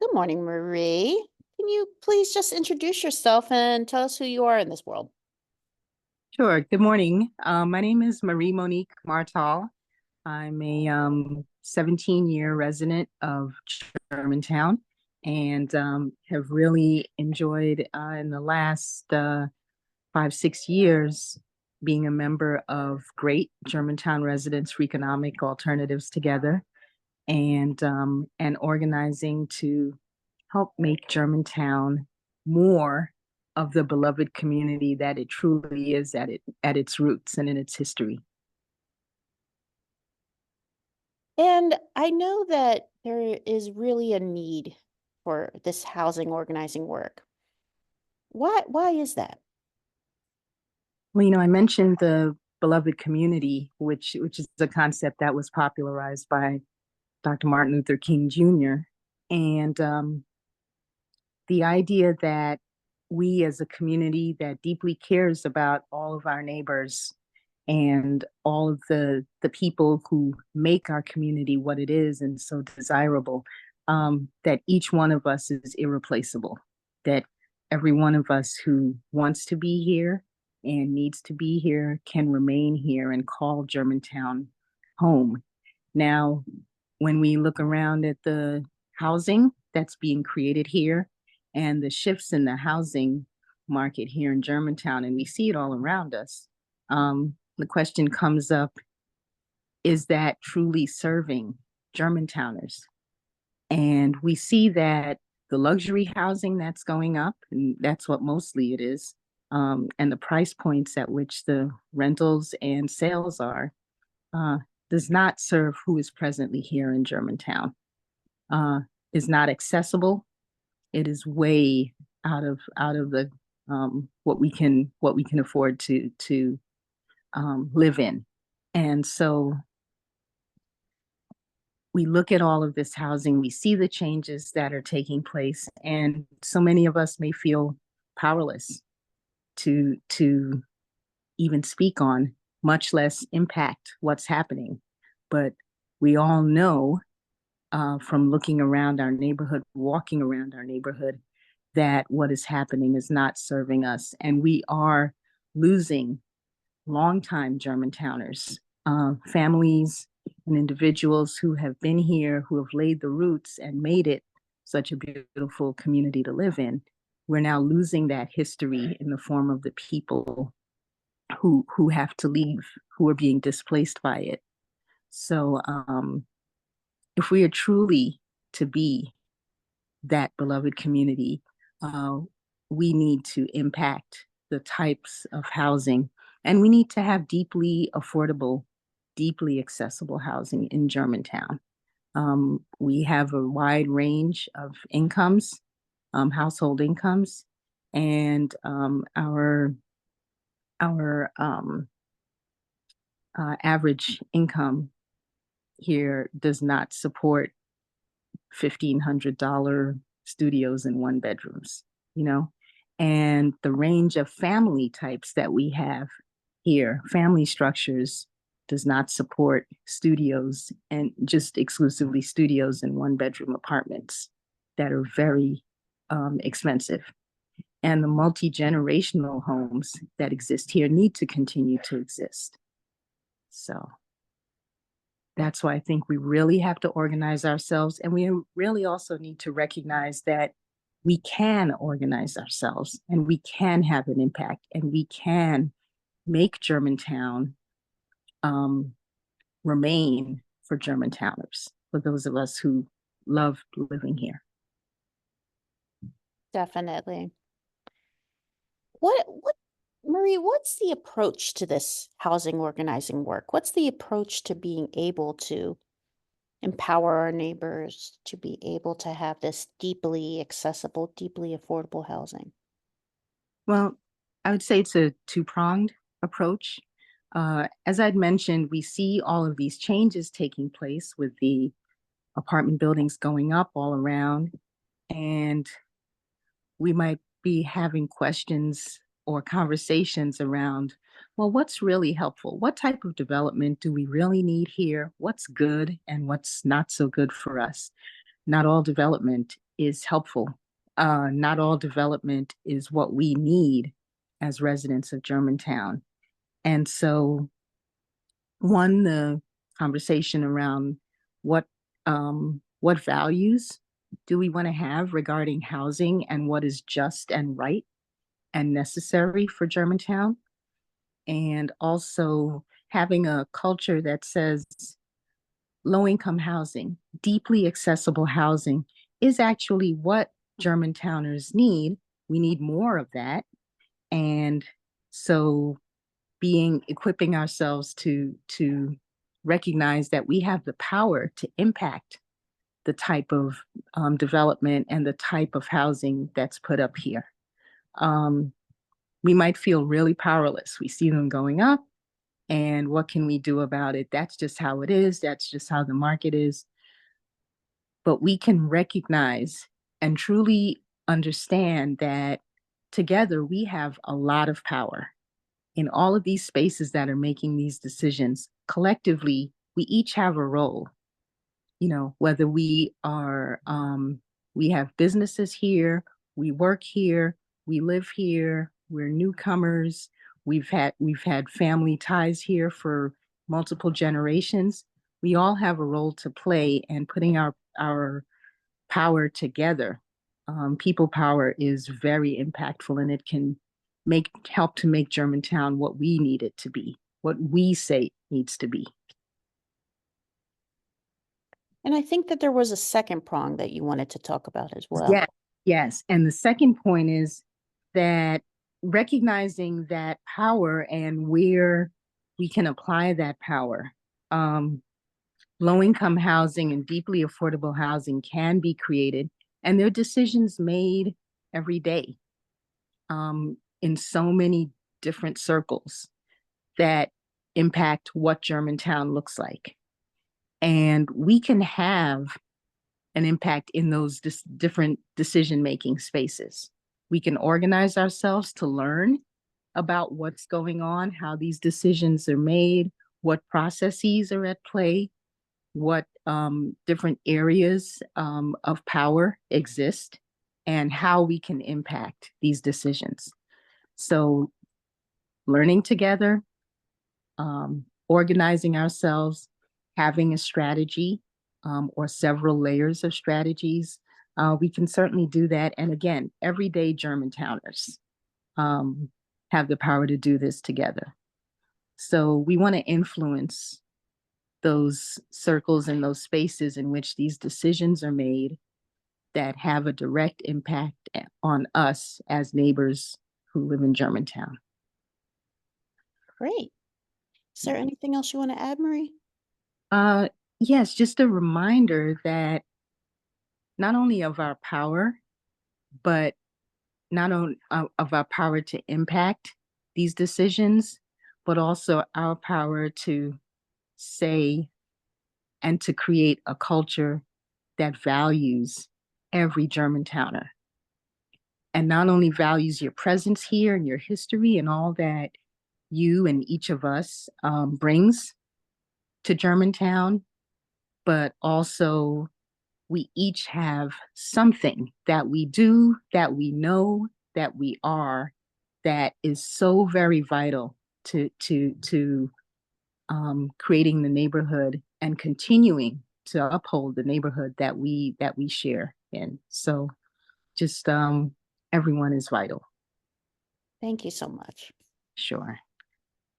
Good morning, Marie. Can you please just introduce yourself and tell us who you are in this world? Sure. Good morning. My name is Marie Monique Martal. I'm a 17-year resident of Germantown and have really enjoyed in the last 5, 6 years being a member of Great Germantown Residents for Economic Alternatives Together and organizing to help make Germantown more of the beloved community that it truly is at its roots and in its history. And I know that there is really a need for this housing organizing work. Why is that? Well, I mentioned the beloved community, which is a concept that was popularized by Dr. Martin Luther King Jr. And the idea that we as a community that deeply cares about all of our neighbors and all of the people who make our community what it is and so desirable, that each one of us is irreplaceable, that every one of us who wants to be here and needs to be here can remain here and call Germantown home. Now, when we look around at the housing that's being created here and the shifts in the housing market here in Germantown, and we see it all around us, the question comes up, is that truly serving Germantowners? And we see that the luxury housing that's going up, and that's what mostly it is, and the price points at which the rentals and sales are, uh, does not serve who is presently here in Germantown. Uh, is not accessible. It is way out of the what we can afford to live in. And so we look at all of this housing, we see the changes that are taking place, and so many of us may feel powerless to even speak on, much less impact what's happening. But we all know from looking around our neighborhood, walking around our neighborhood, that what is happening is not serving us, and we are losing longtime Germantowners, families and individuals who have been here, who have laid the roots and made it such a beautiful community to live in. We're now losing that history in the form of the people who have to leave, who are being displaced by it. So if we are truly to be that beloved community, uh, we need to impact the types of housing, and we need to have deeply affordable, deeply accessible housing in Germantown. We have a wide range of incomes, household incomes, and our average income here does not support $1,500 studios and one bedrooms, you know? And the range of family types that we have here, family structures, does not support studios and just exclusively studios and one bedroom apartments that are very expensive. And the multi generational homes that exist here need to continue to exist. So that's why I think we really have to organize ourselves. And we really also need to recognize that we can organize ourselves and we can have an impact and we can make Germantown um, remain for Germantowners, for those of us who love living here. Definitely. What Marie, what's the approach to this housing organizing work? What's the approach to being able to empower our neighbors to be able to have this deeply accessible, deeply affordable housing? Well, I would say it's a two-pronged approach. As I'd mentioned, we see all of these changes taking place with the apartment buildings going up all around, and we might be having questions or conversations around, well, what's really helpful? What type of development do we really need here? What's good and what's not so good for us? Not all development is helpful. Not all development is what we need as residents of Germantown. And so, one, the conversation around what what values do we want to have regarding housing and what is just and right and necessary for Germantown, and also having a culture that says low income housing, deeply accessible housing is actually what Germantowners need. We need more of that. And so being equipping ourselves to recognize that we have the power to impact the type of development and the type of housing that's put up here. Um, we might feel really powerless. We see them going up, and what can we do about it? That's just how it is. That's just how the market is. But we can recognize and truly understand that together we have a lot of power in all of these spaces that are making these decisions. Collectively, we each have a role. Whether we have businesses here, we work here, we live here, we're newcomers, we've had family ties here for multiple generations. We all have a role to play, and putting our power together. People power is very impactful, and it can help to make Germantown what we need it to be, what we say it needs to be. And I think that there was a second prong that you wanted to talk about as well. Yes, yes. And the second point is that recognizing that power and where we can apply that power. Low income housing and deeply affordable housing can be created, and there are decisions made every day in so many different circles that impact what Germantown looks like. And we can have an impact in those different decision-making spaces. We can organize ourselves to learn about what's going on, how these decisions are made, what processes are at play, what different areas of power exist, and how we can impact these decisions. So learning together, organizing ourselves, having a strategy or several layers of strategies. We can certainly do that. And again, everyday Germantowners have the power to do this together. So we want to influence those circles and those spaces in which these decisions are made that have a direct impact on us as neighbors who live in Germantown. Great. Is there anything else you want to add, Marie? Uh, yes, just a reminder that not only of our power, but not only of our power to impact these decisions, but also our power to say and to create a culture that values every Germantowner, and not only values your presence here and your history and all that you and each of us brings to Germantown, but also we each have something that we do, that we know, that we are, that is so very vital to creating the neighborhood and continuing to uphold the neighborhood that we share in. So just everyone is vital. Thank you so much. Sure.